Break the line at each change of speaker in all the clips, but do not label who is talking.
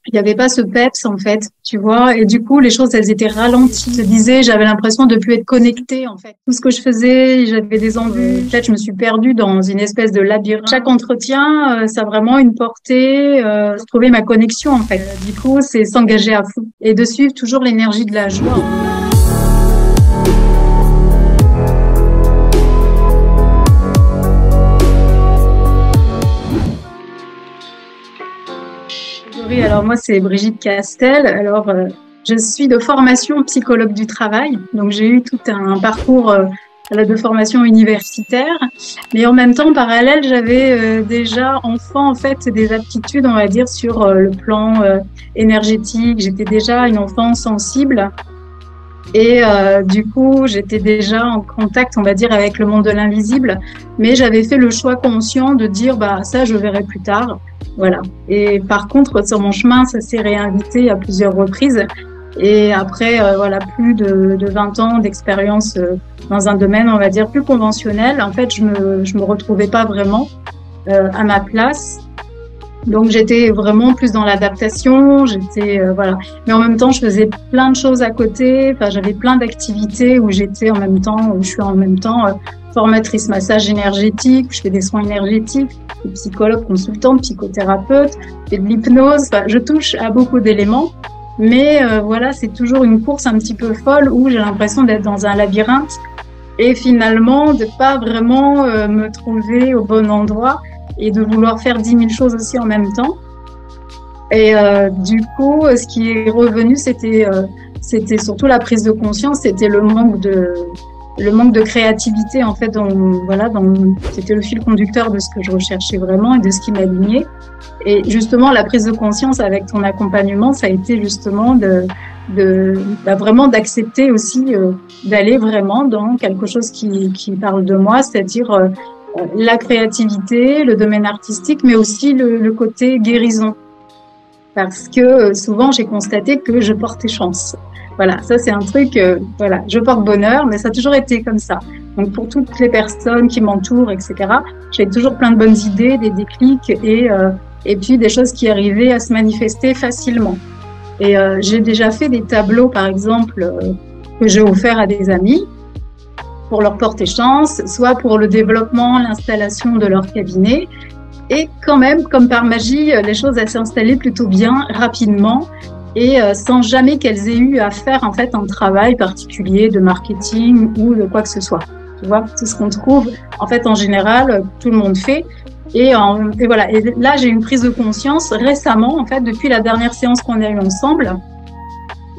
il n'y avait pas ce peps en fait, tu vois, et du coup les choses elles étaient ralenties. Je disais, j'avais l'impression de plus être connectée en fait. Tout ce que je faisais, j'avais des envies. Peut-être je me suis perdue dans une espèce de labyrinthe. Chaque entretien, ça a vraiment une portée. Trouver ma connexion en fait. Du coup, c'est s'engager à fond et de suivre toujours l'énergie de la joie. Alors moi, c'est Brigitte Castel. Alors, je suis de formation psychologue du travail. Donc, j'ai eu tout un parcours de formation universitaire. Mais en même temps, en parallèle, j'avais déjà enfant, en fait, des aptitudes, on va dire, sur le plan énergétique. J'étais déjà une enfant sensible. Et du coup, j'étais déjà en contact, on va dire, avec le monde de l'invisible. Mais j'avais fait le choix conscient de dire, bah ça, je verrai plus tard. Voilà. Et par contre, sur mon chemin, ça s'est réinvité à plusieurs reprises. Et après, voilà, plus de 20 ans d'expérience dans un domaine, on va dire, plus conventionnel. En fait, je me retrouvais pas vraiment à ma place. Donc, j'étais vraiment plus dans l'adaptation. Voilà. Mais en même temps, je faisais plein de choses à côté. Enfin, j'avais plein d'activités où j'étais en même temps, où je suis en même temps formatrice massage énergétique, où je fais des soins énergétiques, psychologue, consultante, psychothérapeute, et de l'hypnose. Enfin, je touche à beaucoup d'éléments, mais voilà, c'est toujours une course un petit peu folle où j'ai l'impression d'être dans un labyrinthe et finalement de pas vraiment me trouver au bon endroit et de vouloir faire 10 000 choses aussi en même temps. Et du coup, ce qui est revenu, c'était surtout la prise de conscience, c'était le manque de créativité en fait. C'était le fil conducteur de ce que je recherchais vraiment et de ce qui m'alignait. Et justement, la prise de conscience avec ton accompagnement, ça a été justement vraiment d'accepter aussi d'aller vraiment dans quelque chose qui parle de moi, c'est-à-dire la créativité, le domaine artistique, mais aussi le côté guérison. Parce que souvent, j'ai constaté que je portais chance. Voilà, ça c'est un truc, voilà, je porte bonheur, mais ça a toujours été comme ça. Donc pour toutes les personnes qui m'entourent, etc., j'ai toujours plein de bonnes idées, des déclics et puis des choses qui arrivaient à se manifester facilement. Et j'ai déjà fait des tableaux, par exemple, que j'ai offerts à des amis pour leur porter chance, soit pour le développement, l'installation de leur cabinet. Et quand même, comme par magie, les choses elles s'est installées plutôt bien, rapidement, et sans jamais qu'elles aient eu à faire en fait un travail particulier de marketing ou de quoi que ce soit. Tu vois, tout ce qu'on trouve en fait en général, tout le monde fait. Et voilà. Et là, j'ai une prise de conscience récemment, en fait, depuis la dernière séance qu'on a eue ensemble.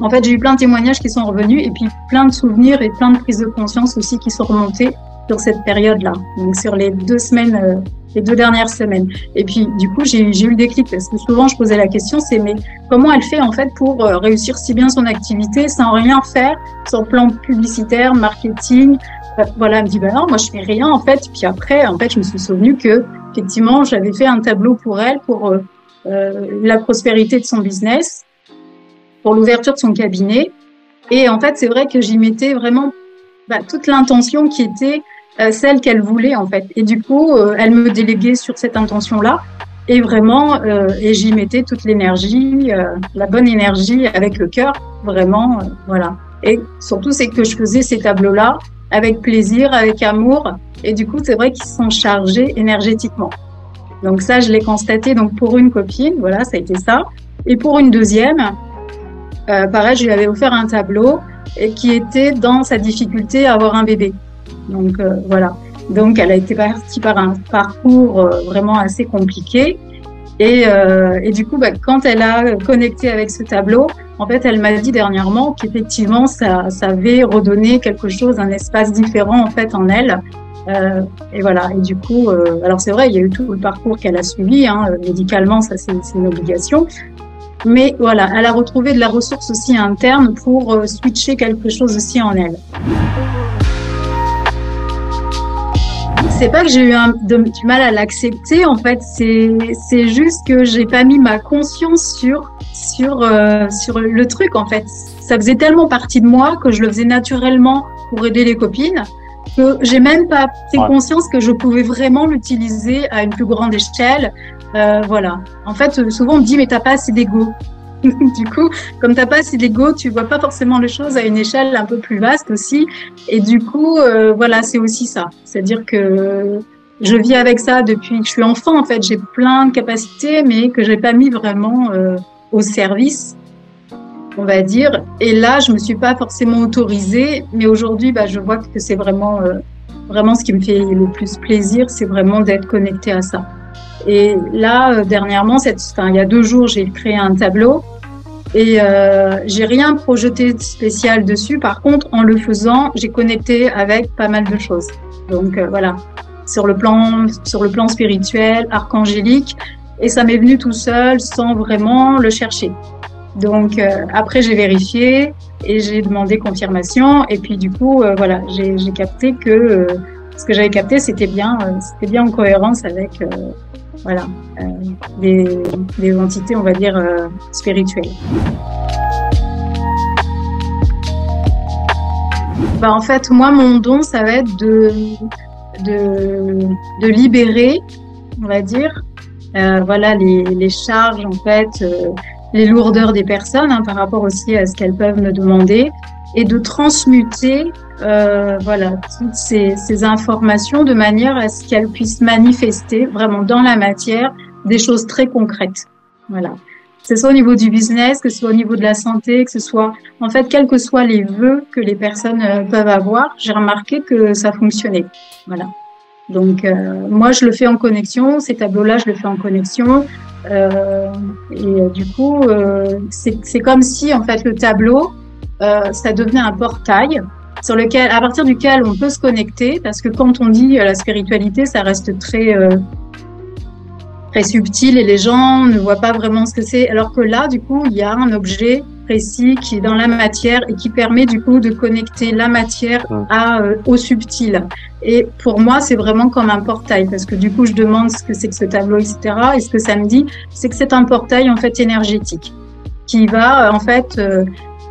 En fait, j'ai eu plein de témoignages qui sont revenus et puis plein de souvenirs et plein de prises de conscience aussi qui sont remontées sur cette période-là. Donc sur les 2 semaines, les 2 dernières semaines. Et puis du coup, j'ai eu le déclic parce que souvent je posais la question, c'est mais comment elle fait en fait pour réussir si bien son activité sans rien faire sur le plan publicitaire, marketing. Voilà, elle me dit ben non, moi je fais rien en fait. Puis après, en fait, je me suis souvenue que effectivement, j'avais fait un tableau pour elle pour la prospérité de son business, pour l'ouverture de son cabinet. Et en fait, c'est vrai que j'y mettais vraiment toute l'intention qui était celle qu'elle voulait en fait. Et du coup, elle me déléguait sur cette intention-là. Et vraiment, et j'y mettais toute l'énergie, la bonne énergie avec le cœur, vraiment, voilà. Et surtout, c'est que je faisais ces tableaux-là avec plaisir, avec amour. Et du coup, c'est vrai qu'ils sont chargés énergétiquement. Donc ça, je l'ai constaté donc pour une copine, voilà, ça a été ça. Et pour une deuxième, pareil, je lui avais offert un tableau et qui était dans sa difficulté à avoir un bébé. Donc voilà. Donc elle a été partie par un parcours vraiment assez compliqué. Et du coup, quand elle a connecté avec ce tableau, en fait, elle m'a dit dernièrement qu'effectivement, ça avait redonné quelque chose, un espace différent en fait en elle. Et voilà. Et du coup, alors c'est vrai, il y a eu tout le parcours qu'elle a suivi, hein, médicalement, ça c'est une obligation. Mais voilà, elle a retrouvé de la ressource aussi interne pour switcher quelque chose aussi en elle. C'est pas que j'ai eu du mal à l'accepter, en fait, c'est juste que j'ai pas mis ma conscience sur le truc, en fait. Ça faisait tellement partie de moi que je le faisais naturellement pour aider les copines que j'ai même pas pris conscience que je pouvais vraiment l'utiliser à une plus grande échelle. Voilà. En fait, souvent on me dit mais t'as pas assez d'ego. Du coup, comme t'as pas assez d'ego, tu vois pas forcément les choses à une échelle un peu plus vaste aussi. Et du coup, voilà, c'est aussi ça. C'est-à-dire que je vis avec ça depuis que je suis enfant. En fait, j'ai plein de capacités, mais que j'ai pas mis vraiment au service, on va dire. Et là, je me suis pas forcément autorisée. Mais aujourd'hui, bah, je vois que c'est vraiment, vraiment ce qui me fait le plus plaisir, c'est vraiment d'être connectée à ça. Et là, dernièrement, il y a 2 jours, j'ai créé un tableau et j'ai rien projeté de spécial dessus. Par contre, en le faisant, j'ai connecté avec pas mal de choses. Donc voilà, sur le plan spirituel, archangélique, et ça m'est venu tout seul, sans vraiment le chercher. Donc après, j'ai vérifié et j'ai demandé confirmation. Et puis du coup, voilà, j'ai capté que ce que j'avais capté, c'était bien en cohérence avec voilà, des entités, on va dire, spirituelles. Bah, en fait, moi, mon don, ça va être de libérer, on va dire, voilà, les charges, en fait, les lourdeurs des personnes, hein, par rapport aussi à ce qu'elles peuvent me demander, et de transmuter voilà, toutes ces informations de manière à ce qu'elles puissent manifester vraiment dans la matière des choses très concrètes. Voilà. Que ce soit au niveau du business, que ce soit au niveau de la santé, que ce soit, en fait, quels que soient les vœux que les personnes peuvent avoir, j'ai remarqué que ça fonctionnait. Voilà. Donc, moi, je le fais en connexion. Ces tableaux-là, je le fais en connexion. Du coup, c'est comme si, en fait, le tableau, ça devenait un portail à partir duquel on peut se connecter, parce que quand on dit la spiritualité, ça reste très subtil et les gens ne voient pas vraiment ce que c'est. Alors que là, du coup, il y a un objet précis qui est dans la matière et qui permet du coup de connecter la matière au subtil. Et pour moi, c'est vraiment comme un portail, parce que du coup, je demande ce que c'est que ce tableau, etc. Et ce que ça me dit, c'est que c'est un portail en fait énergétique qui va en fait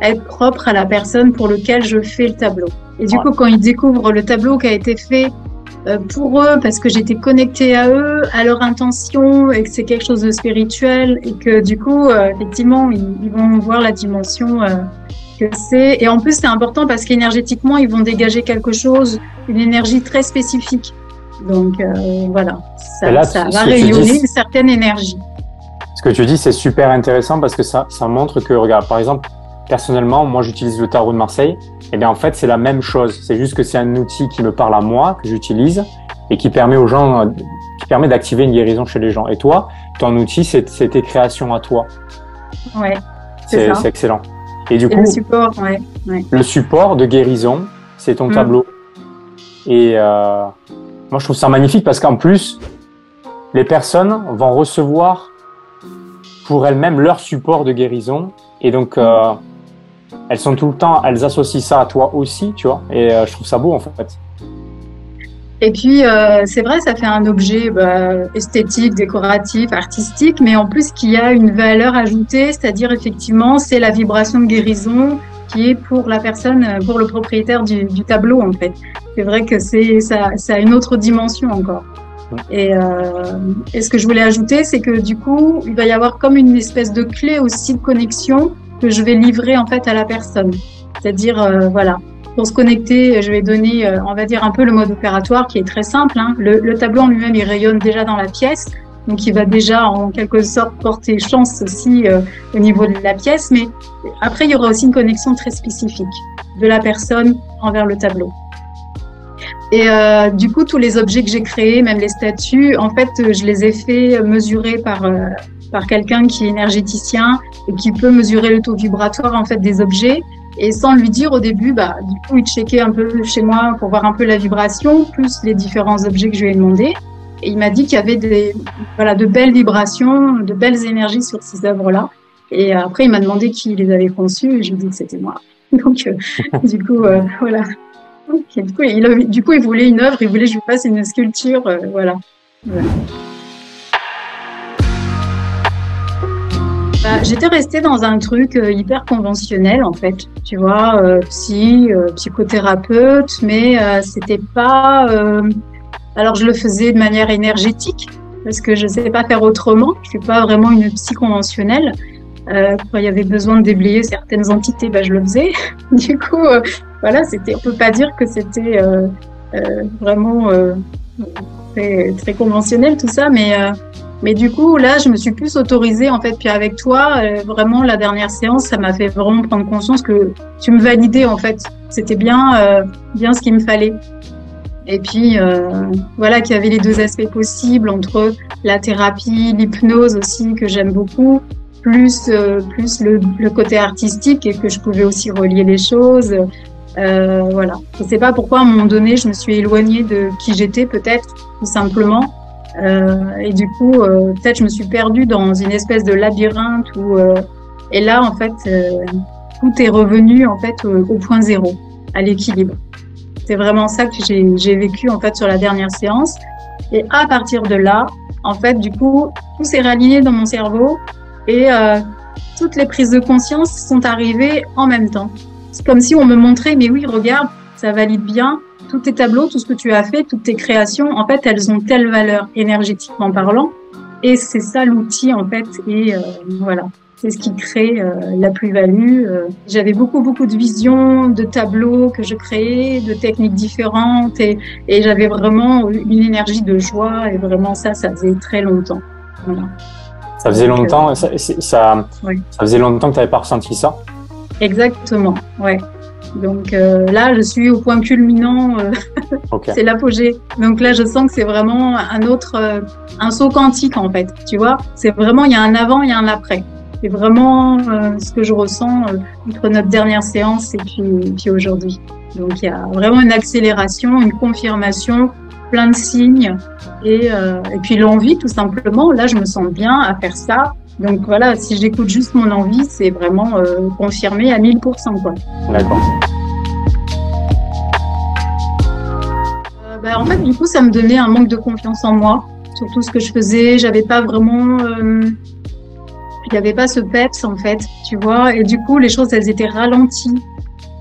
être propre à la personne pour lequel je fais le tableau. Et du coup, quand ils découvrent le tableau qui a été fait pour eux, parce que j'étais connectée à eux, à leur intention, et que c'est quelque chose de spirituel, et que du coup, effectivement, ils vont voir la dimension que c'est. Et en plus, c'est important parce qu'énergétiquement, ils vont dégager quelque chose, une énergie très spécifique. Donc voilà, ça va rayonner une certaine énergie.
Ce que tu dis, c'est super intéressant parce que ça montre que, regarde, par exemple, personnellement, moi, j'utilise le tarot de Marseille. Et bien, en fait, c'est la même chose. C'est juste que c'est un outil qui me parle à moi, que j'utilise et qui permet aux gens, qui permet d'activer une guérison chez les gens. Et toi, ton outil, c'est tes créations à toi.
Ouais, c'est
excellent. Et du coup,
le support, ouais.
Le support de guérison, c'est ton tableau. Et moi, je trouve ça magnifique parce qu'en plus, les personnes vont recevoir pour elles-mêmes leur support de guérison. Et donc, elles sont tout le temps, elles associent ça à toi aussi, tu vois. Et je trouve ça beau, en fait.
Et puis, c'est vrai, ça fait un objet esthétique, décoratif, artistique, mais en plus qui a une valeur ajoutée, c'est-à-dire effectivement, c'est la vibration de guérison qui est pour la personne, pour le propriétaire du tableau, en fait. C'est vrai que ça a une autre dimension encore. Et ce que je voulais ajouter, c'est que du coup, il va y avoir comme une espèce de clé aussi de connexion que je vais livrer en fait à la personne. C'est-à-dire, voilà, pour se connecter, je vais donner, on va dire un peu le mode opératoire qui est très simple. Hein. Le tableau en lui-même, il rayonne déjà dans la pièce, donc il va déjà en quelque sorte porter chance aussi au niveau de la pièce. Mais après, il y aura aussi une connexion très spécifique de la personne envers le tableau. Et du coup, tous les objets que j'ai créés, même les statues, en fait, je les ai fait mesurer par quelqu'un qui est énergéticien et qui peut mesurer le taux vibratoire en fait des objets. Et sans lui dire au début, du coup, il checkait un peu chez moi pour voir un peu la vibration, plus les différents objets que je lui ai demandé. Et il m'a dit qu'il y avait de belles vibrations, de belles énergies sur ces œuvres-là. Et après, il m'a demandé qui les avait conçues et je lui ai dit que c'était moi. Donc, du coup, voilà. Okay. Du coup, il voulait une œuvre, il voulait que je lui fasse une sculpture, voilà. J'étais restée dans un truc hyper conventionnel, en fait, tu vois, psychothérapeute, mais c'était pas... Alors, je le faisais de manière énergétique, parce que je sais pas faire autrement, je suis pas vraiment une psy conventionnelle, Quand il y avait besoin de déblayer certaines entités, ben, je le faisais. Du coup, voilà, on peut pas dire que c'était vraiment très conventionnel tout ça, mais du coup, là, je me suis plus autorisée, en fait. Puis avec toi, vraiment, la dernière séance, ça m'a fait vraiment prendre conscience que tu me validais, en fait. C'était bien ce qu'il me fallait. Et puis, voilà, qu'il y avait les deux aspects possibles entre la thérapie, l'hypnose aussi, que j'aime beaucoup, plus le côté artistique et que je pouvais aussi relier les choses. Voilà. Je sais pas pourquoi, à un moment donné, je me suis éloignée de qui j'étais, peut-être, tout simplement. Et du coup, peut-être je me suis perdue dans une espèce de labyrinthe et là, en fait, tout est revenu, en fait, au point zéro, à l'équilibre. C'est vraiment ça que j'ai vécu, en fait, sur la dernière séance. Et à partir de là, en fait, du coup, tout s'est réaligné dans mon cerveau et toutes les prises de conscience sont arrivées en même temps. C'est comme si on me montrait, mais oui, regarde, ça valide bien. Tous tes tableaux, tout ce que tu as fait, toutes tes créations, en fait, elles ont telle valeur énergétiquement parlant. Et c'est ça l'outil, en fait. Et voilà, c'est ce qui crée la plus-value. J'avais beaucoup de visions, de tableaux que je créais, de techniques différentes. Et j'avais vraiment une énergie de joie. Et vraiment, ça faisait très longtemps. Voilà.
Ça faisait longtemps,
oui.
Ça faisait longtemps que tu n'avais pas ressenti ça?
Exactement, ouais. Donc là, je suis au point culminant,
Okay.
C'est l'apogée. Donc là, je sens que c'est vraiment un saut quantique en fait, tu vois. C'est vraiment, il y a un avant, il y a un après. C'est vraiment ce que je ressens entre notre dernière séance et puis aujourd'hui. Donc il y a vraiment une accélération, une confirmation, plein de signes et puis l'envie tout simplement. Là, je me sens bien à faire ça. Donc voilà, si j'écoute juste mon envie, c'est vraiment confirmé à 1000%, quoi.
D'accord.
En fait, du coup, ça me donnait un manque de confiance en moi, sur tout ce que je faisais. J'avais pas vraiment, il y avait pas ce peps en fait, tu vois. Et du coup, les choses, elles étaient ralenties.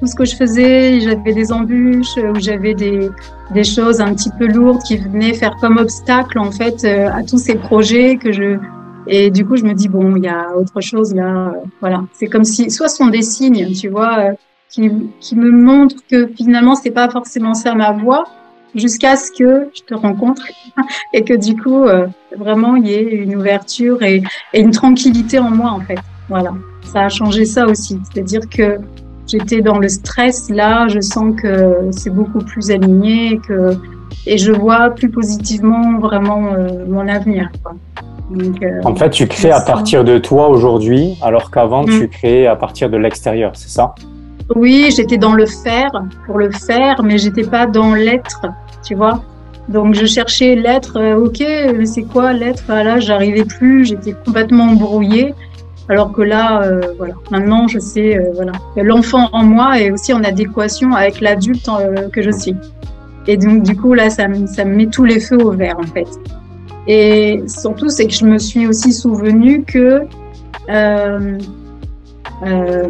Tout ce que je faisais, j'avais des embûches ou j'avais des choses un petit peu lourdes qui venaient faire comme obstacle en fait à tous ces projets Et du coup, je me dis bon, il y a autre chose là. Voilà, c'est comme si soit ce sont des signes, tu vois, qui me montrent que finalement c'est pas forcément ça ma voie, jusqu'à ce que je te rencontre et que du coup vraiment il y ait une ouverture et une tranquillité en moi en fait. Voilà, ça a changé ça aussi. C'est-à-dire que j'étais dans le stress, là, je sens que c'est beaucoup plus aligné et je vois plus positivement vraiment mon avenir, quoi. Donc,
en fait, tu crées à partir de toi aujourd'hui, alors qu'avant, tu créais à partir de l'extérieur, c'est ça?
Oui, j'étais dans le faire, pour le faire, mais j'étais pas dans l'être, tu vois. Donc, je cherchais l'être, ok, mais c'est quoi l'être? Là, j'arrivais plus, j'étais complètement embrouillée. Alors que là, voilà, maintenant, je sais, voilà, l'enfant en moi est aussi en adéquation avec l'adulte que je suis. Et donc, du coup, là, ça me met tous les feux au vert, en fait. Et surtout, c'est que je me suis aussi souvenue que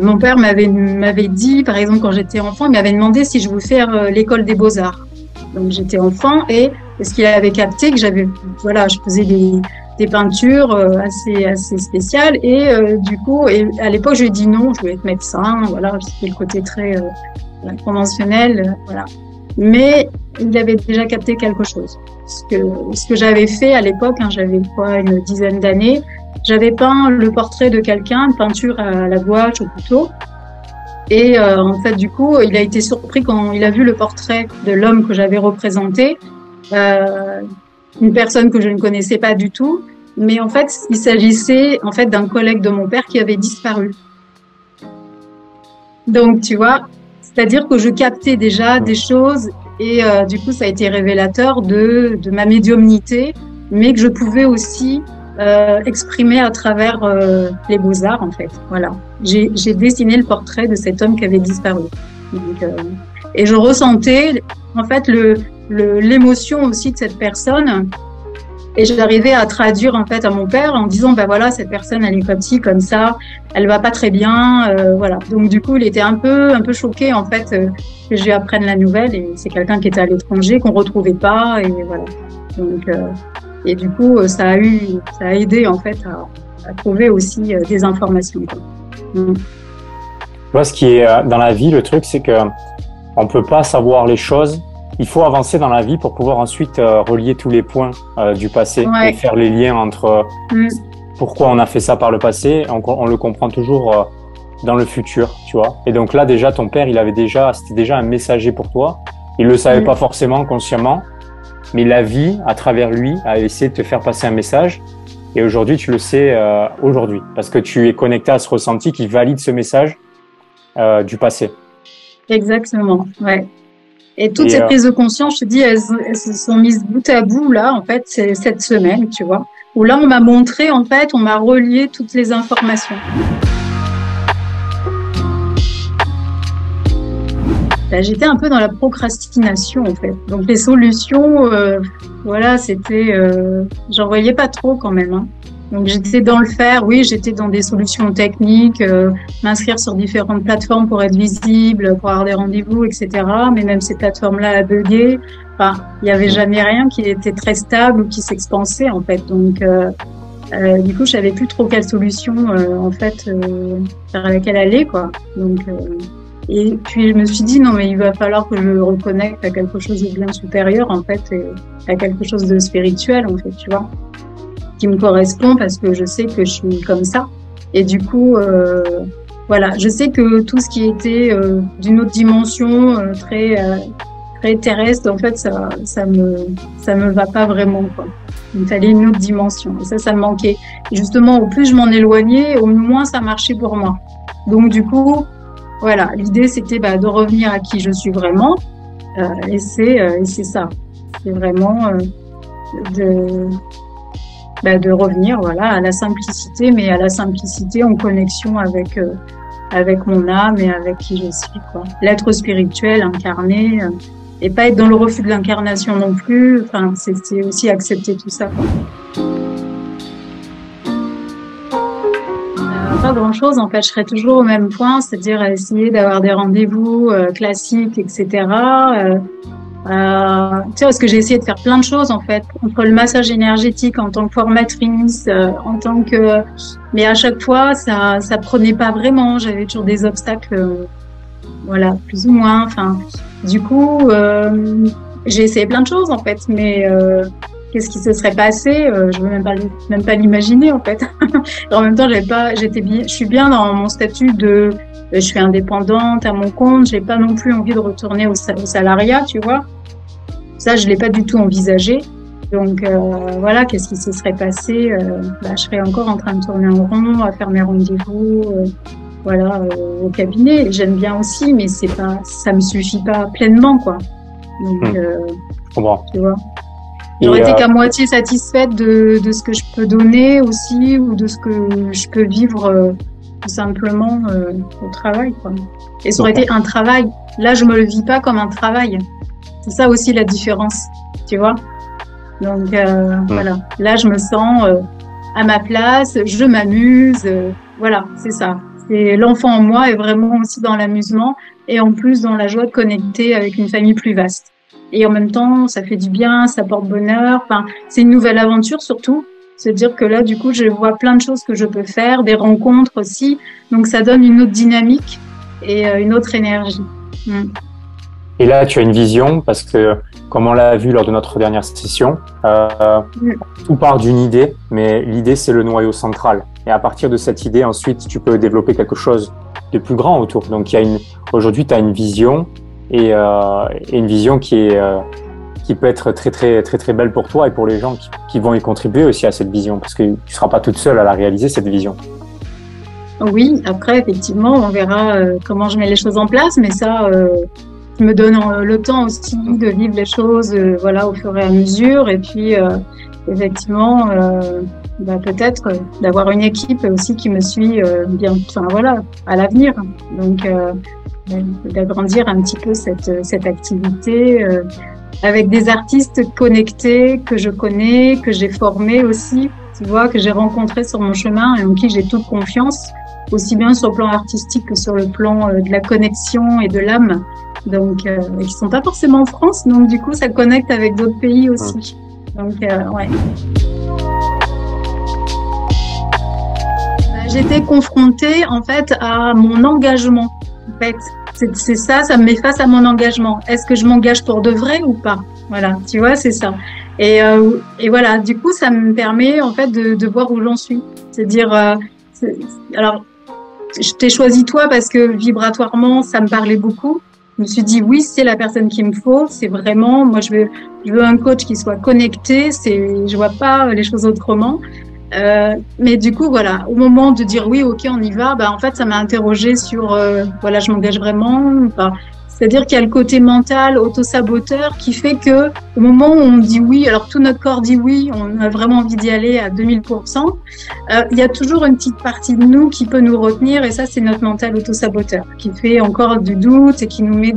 mon père m'avait dit, par exemple, quand j'étais enfant, il m'avait demandé si je voulais faire l'école des beaux-arts. Donc, j'étais enfant et ce qu'il avait capté, que voilà, je faisais des peintures assez spéciales et du coup, à l'époque, je lui ai dit non, je voulais être médecin, voilà, c'était le côté très conventionnel, voilà. Mais il avait déjà capté quelque chose. Ce que j'avais fait à l'époque, j'avais une dizaine d'années, j'avais peint le portrait de quelqu'un, une peinture à la gouache, au couteau. Et en fait, du coup, il a été surpris quand il a vu le portrait de l'homme que j'avais représenté, une personne que je ne connaissais pas du tout. Mais en fait, il s'agissait en fait d'un collègue de mon père qui avait disparu. Donc, tu vois, c'est-à-dire que je captais déjà des choses et du coup, ça a été révélateur de ma médiumnité, mais que je pouvais aussi exprimer à travers les beaux-arts, en fait. Voilà. J'ai dessiné le portrait de cet homme qui avait disparu. Donc, et je ressentais, en fait, l'émotion aussi de cette personne. Et j'arrivais à traduire en fait à mon père en disant bah voilà, cette personne elle est comme ci comme ça, elle va pas très bien, voilà. Donc du coup il était un peu choqué en fait que je lui apprenne la nouvelle et c'est quelqu'un qui était à l'étranger qu'on retrouvait pas et voilà. Donc et du coup ça a aidé en fait à trouver aussi des informations, quoi.
Tu vois, ce qui est dans la vie, le truc, c'est que on peut pas savoir les choses. Il faut avancer dans la vie pour pouvoir ensuite relier tous les points du passé et faire les liens entre pourquoi on a fait ça par le passé. On le comprend toujours dans le futur, tu vois. Et donc là, déjà, ton père, c'était déjà un messager pour toi. Il le savait pas forcément consciemment, mais la vie, à travers lui, a essayé de te faire passer un message. Et aujourd'hui, tu le sais aujourd'hui, parce que tu es connecté à ce ressenti qui valide ce message du passé.
Exactement, ouais. Et toutes ces prises de conscience, je te dis, elles se sont mises bout à bout, là, en fait, c'est cette semaine, tu vois, où là, on m'a montré, en fait, on m'a relié toutes les informations. Là, j'étais un peu dans la procrastination, en fait. Donc, les solutions, voilà, c'était... j'en voyais pas trop, quand même, hein. Donc, j'étais dans le faire, oui, j'étais dans des solutions techniques, m'inscrire sur différentes plateformes pour être visible, pour avoir des rendez-vous, etc. Mais même ces plateformes-là a bugué. Enfin, il n'y avait jamais rien qui était très stable ou qui s'expansait, en fait. Donc, du coup, je savais plus trop quelle solution, en fait, vers laquelle aller, quoi. Donc, et puis, je me suis dit, non, mais il va falloir que je reconnecte à quelque chose de bien supérieur, en fait, et à quelque chose de spirituel, en fait, tu vois, qui me correspond parce que je sais que je suis comme ça. Et du coup, voilà, je sais que tout ce qui était d'une autre dimension, très terrestre, en fait, ça me va pas vraiment, quoi. Il me fallait une autre dimension. Et ça me manquait. Et justement, au plus je m'en éloignais, au moins ça marchait pour moi. Donc, du coup, voilà, l'idée c'était de revenir à qui je suis vraiment. Et c'est ça. C'est vraiment de revenir, voilà, à la simplicité, mais à la simplicité en connexion avec mon âme et avec qui je suis, quoi. L'être spirituel, incarné, et pas être dans le refus de l'incarnation non plus. Enfin, c'est aussi accepter tout ça, quoi. Pas grand-chose, en fait, je serais toujours au même point, c'est-à-dire à essayer d'avoir des rendez-vous classiques, etc. Tu sais, parce que j'ai essayé de faire plein de choses, en fait, entre le massage énergétique en tant que formatrice, en tant que... Mais à chaque fois, ça prenait pas vraiment. J'avais toujours des obstacles, voilà, plus ou moins. Enfin, du coup, j'ai essayé plein de choses, en fait, mais qu'est-ce qui se serait passé? Je veux même pas l'imaginer, en fait. En même temps, je suis bien dans mon statut de... Je suis indépendante à mon compte, j'ai pas non plus envie de retourner au salariat, tu vois. Ça, je l'ai pas du tout envisagé. Donc voilà, qu'est-ce qui se serait passé? Je serais encore en train de tourner en rond, à faire mes rendez-vous, voilà, au cabinet. J'aime bien aussi, mais ça me suffit pas pleinement, quoi. Donc, tu vois. J'aurais été qu'à moitié satisfaite de ce que je peux donner aussi, ou de ce que je peux vivre tout simplement au travail, quoi. Et ça aurait été un travail. Là, je me le vis pas comme un travail. C'est ça aussi la différence, tu vois. Donc voilà. Là, je me sens à ma place, je m'amuse. Voilà, c'est ça. C'est l'enfant en moi est vraiment aussi dans l'amusement et en plus dans la joie de connecter avec une famille plus vaste. Et en même temps, ça fait du bien, ça porte bonheur. Enfin, c'est une nouvelle aventure surtout. C'est-à-dire que là, du coup, je vois plein de choses que je peux faire, des rencontres aussi. Donc, ça donne une autre dynamique et une autre énergie.
Et là, tu as une vision parce que, comme on l'a vu lors de notre dernière session, tout part d'une idée, mais l'idée, c'est le noyau central. Et à partir de cette idée, ensuite, tu peux développer quelque chose de plus grand autour. Donc, aujourd'hui, tu as une vision et une vision qui peut être très, très, très, très belle pour toi et pour les gens qui vont y contribuer aussi à cette vision, parce que tu ne seras pas toute seule à la réaliser, cette vision.
Oui, après, effectivement, on verra comment je mets les choses en place, mais ça, je me donne le temps aussi de vivre les choses voilà, au fur et à mesure, et puis, effectivement, peut-être d'avoir une équipe aussi qui me suit bien, enfin voilà, à l'avenir. Donc, d'agrandir un petit peu cette activité avec des artistes connectés que je connais, que j'ai formés aussi, tu vois, que j'ai rencontrés sur mon chemin et en qui j'ai toute confiance, aussi bien sur le plan artistique que sur le plan de la connexion et de l'âme. Donc, qui sont pas forcément en France, donc du coup, ça connecte avec d'autres pays aussi. Donc, ouais. J'étais confrontée en fait à mon engagement. En fait, c'est ça, ça me met face à mon engagement. Est-ce que je m'engage pour de vrai ou pas? Voilà, tu vois, c'est ça. Et voilà, du coup, ça me permet en fait de voir où j'en suis. C'est-à-dire, alors, je t'ai choisi toi parce que vibratoirement, ça me parlait beaucoup. Je me suis dit oui, c'est la personne qu'il me faut. C'est vraiment, moi, je veux un coach qui soit connecté. Je vois pas les choses autrement. Mais du coup, voilà, au moment de dire oui, ok, on y va, bah en fait, ça m'a interrogée sur, voilà, je m'engage vraiment. Enfin, c'est-à-dire qu'il y a le côté mental, auto-saboteur, qui fait que au moment où on dit oui, alors tout notre corps dit oui, on a vraiment envie d'y aller à 2000%, il y a toujours une petite partie de nous qui peut nous retenir, et ça, c'est notre mental auto-saboteur, qui fait encore du doute et qui nous met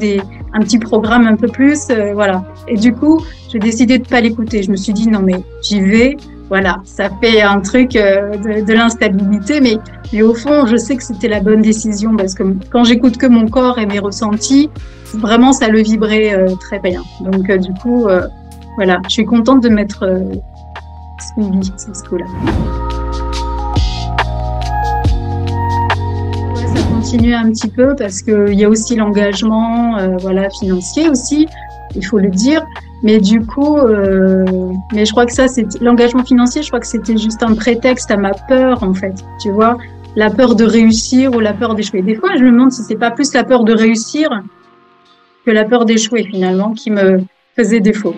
un petit programme un peu plus, voilà. Et du coup, j'ai décidé de pas l'écouter. Je me suis dit non mais j'y vais. Voilà, ça fait un truc de l'instabilité, mais au fond, je sais que c'était la bonne décision parce que quand j'écoute que mon corps et mes ressentis, vraiment, ça le vibrait très bien. Donc, du coup, voilà, je suis contente de m'être suivie sur ce coup-là. Ouais, ça continue un petit peu parce qu'il y a aussi l'engagement voilà, financier aussi, il faut le dire. Mais du coup, mais je crois que ça, c'est l'engagement financier. Je crois que c'était juste un prétexte à ma peur, en fait. Tu vois, la peur de réussir ou la peur d'échouer. Des fois, je me demande si c'est pas plus la peur de réussir que la peur d'échouer finalement qui me faisait défaut.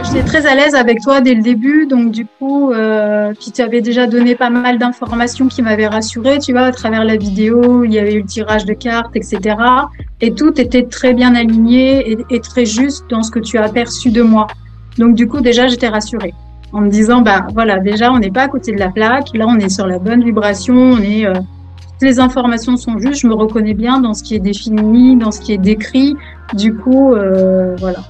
J'étais très à l'aise avec toi dès le début, donc du coup, puis tu avais déjà donné pas mal d'informations qui m'avaient rassurée, tu vois, à travers la vidéo, il y avait eu le tirage de cartes, etc. Et tout était très bien aligné et très juste dans ce que tu as perçu de moi. Donc du coup, déjà, j'étais rassurée en me disant, bah voilà, déjà, on n'est pas à côté de la plaque, là, on est sur la bonne vibration, toutes les informations sont justes, je me reconnais bien dans ce qui est défini, dans ce qui est décrit. Du coup, voilà.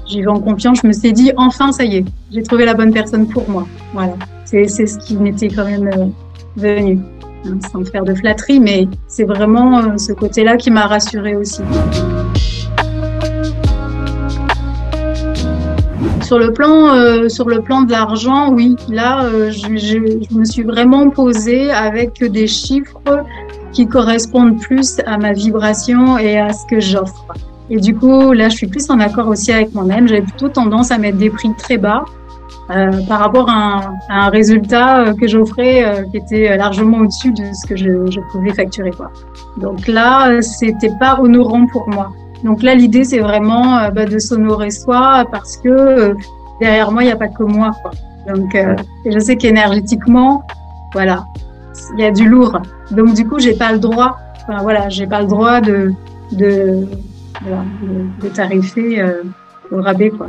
J'y vais en confiance, je me suis dit enfin ça y est, j'ai trouvé la bonne personne pour moi. Voilà, c'est ce qui m'était quand même venu, hein, sans faire de flatterie, mais c'est vraiment ce côté-là qui m'a rassurée aussi. Sur le plan de l'argent, oui, là je me suis vraiment posée avec des chiffres qui correspondent plus à ma vibration et à ce que j'offre. Et du coup, là, je suis plus en accord aussi avec moi-même. J'avais plutôt tendance à mettre des prix très bas par rapport à un résultat que j'offrais qui était largement au-dessus de ce que je pouvais facturer, quoi. Donc là, c'était pas honorant pour moi. Donc là, l'idée, c'est vraiment de s'honorer soi parce que derrière moi, il n'y a pas que moi, quoi. Donc, et je sais qu'énergétiquement, voilà, il y a du lourd. Donc du coup, j'ai pas le droit. Enfin voilà, j'ai pas le droit de tarifer au rabais, quoi.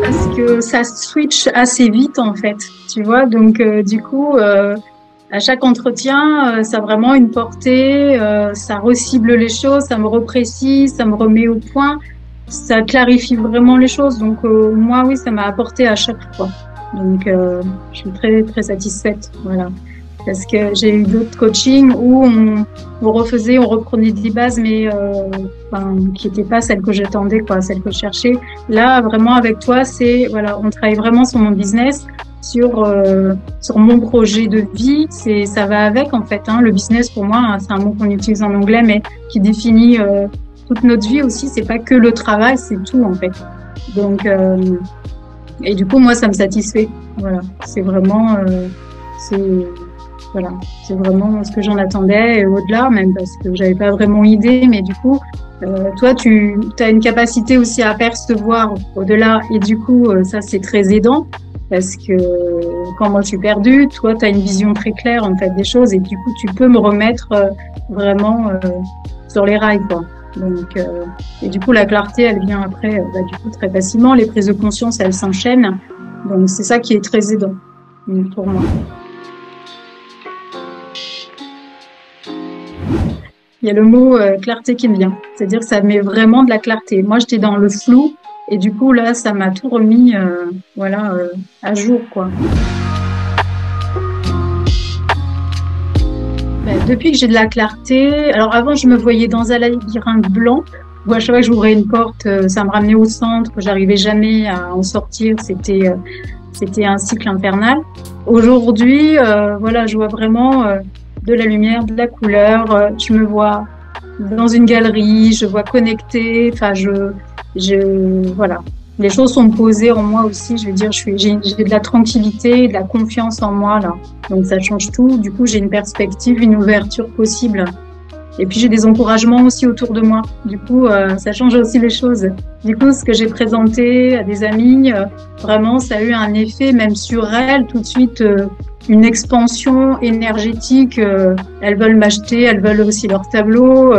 Parce que ça switch assez vite, en fait, tu vois. Donc, du coup, à chaque entretien, ça a vraiment une portée, ça recible les choses, ça me reprécise, ça me remet au point, ça clarifie vraiment les choses. Donc, moi, oui, ça m'a apporté à chaque fois. Donc, je suis très, très satisfaite, voilà. Parce que j'ai eu d'autres coachings où on reprenait des bases, mais qui n'étaient pas celles que j'attendais, quoi, celles que je cherchais. Là, vraiment, avec toi, voilà, on travaille vraiment sur mon business, sur mon projet de vie. Ça va avec, en fait, hein. Le business, pour moi, hein, c'est un mot qu'on utilise en anglais, mais qui définit toute notre vie aussi. C'est pas que le travail, c'est tout, en fait. Donc, et du coup, moi, ça me satisfait. Voilà, c'est vraiment, voilà, c'est vraiment ce que j'en attendais et au-delà, même parce que j'avais pas vraiment idée. Mais du coup, toi, tu as une capacité aussi à percevoir au-delà. Et du coup, ça, c'est très aidant parce que quand moi, je suis perdue, toi, tu as une vision très claire, en fait, des choses. Et du coup, tu peux me remettre vraiment sur les rails, quoi. Donc, et du coup, la clarté, elle vient après, du coup, très facilement. Les prises de conscience, elles s'enchaînent. Donc, c'est ça qui est très aidant pour moi. Il y a le mot clarté qui me vient. C'est-à-dire que ça met vraiment de la clarté. Moi, j'étais dans le flou et du coup, là, ça m'a tout remis à jour, quoi. Depuis que j'ai de la clarté, alors avant, je me voyais dans un labyrinthe blanc. à chaque fois que j'ouvrais une porte, ça me ramenait au centre. J'arrivais jamais à en sortir. C'était un cycle infernal. Aujourd'hui, voilà, je vois vraiment de la lumière, de la couleur. Je me vois dans une galerie, je vois connectée. Enfin, voilà. Les choses sont posées en moi aussi. Je veux dire, j'ai de la tranquillité, de la confiance en moi là. Donc ça change tout. Du coup, j'ai une perspective, une ouverture possible. Et puis j'ai des encouragements aussi autour de moi. Du coup, ça change aussi les choses. Du coup, ce que j'ai présenté à des amis, vraiment, ça a eu un effet même sur elles, tout de suite, une expansion énergétique. Elles veulent m'acheter, elles veulent aussi leur tableau.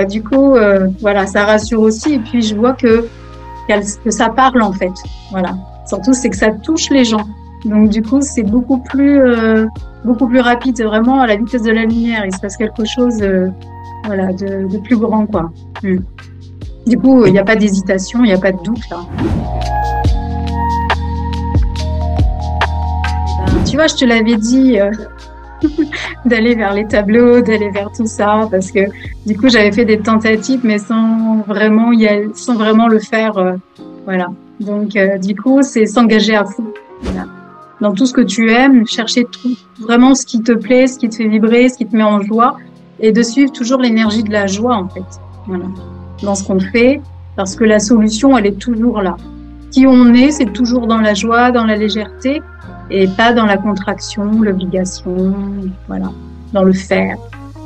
Du coup, voilà, ça rassure aussi. Et puis je vois que ça parle en fait. Voilà. Surtout, c'est que ça touche les gens. Donc du coup, c'est beaucoup plus rapide. C'est vraiment à la vitesse de la lumière. Il se passe quelque chose. Voilà, de plus grand, quoi. Du coup, il n'y a pas d'hésitation, il n'y a pas de doute, là. Tu vois, je te l'avais dit d'aller vers les tableaux, d'aller vers tout ça, parce que du coup, j'avais fait des tentatives, mais sans vraiment le faire. Voilà. Donc, du coup, c'est s'engager à fond. Voilà. Dans tout ce que tu aimes, chercher vraiment ce qui te plaît, ce qui te fait vibrer, ce qui te met en joie. Et de suivre toujours l'énergie de la joie, en fait. Voilà. Dans ce qu'on fait, parce que la solution, elle est toujours là. Qui on est, c'est toujours dans la joie, dans la légèreté, et pas dans la contraction, l'obligation, voilà, dans le faire.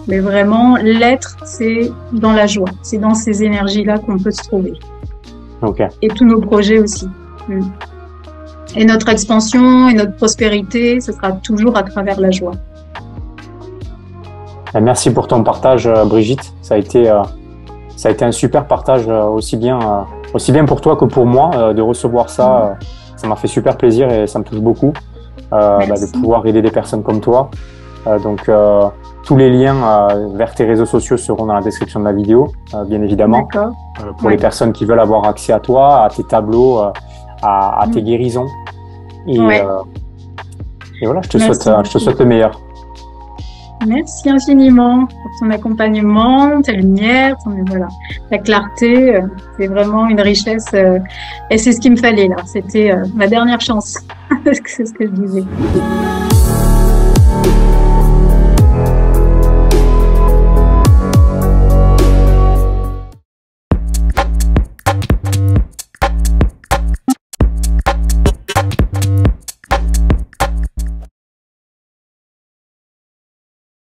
Mais vraiment, l'être, c'est dans la joie. C'est dans ces énergies-là qu'on peut se trouver.
Okay.
Et tous nos projets aussi. Et notre expansion et notre prospérité, ce sera toujours à travers la joie.
Merci pour ton partage, Brigitte. Ça a été un super partage, aussi bien pour toi que pour moi, de recevoir ça. Ça m'a fait super plaisir et ça me touche beaucoup de pouvoir aider des personnes comme toi. Donc, tous les liens vers tes réseaux sociaux seront dans la description de la vidéo, bien évidemment. Pour les personnes qui veulent avoir accès à toi, à tes tableaux, à tes guérisons. Et voilà, je te souhaite le meilleur.
Merci infiniment pour ton accompagnement, ta lumière, ta clarté. C'est vraiment une richesse et c'est ce qu'il me fallait là. C'était ma dernière chance. C'est ce que je disais.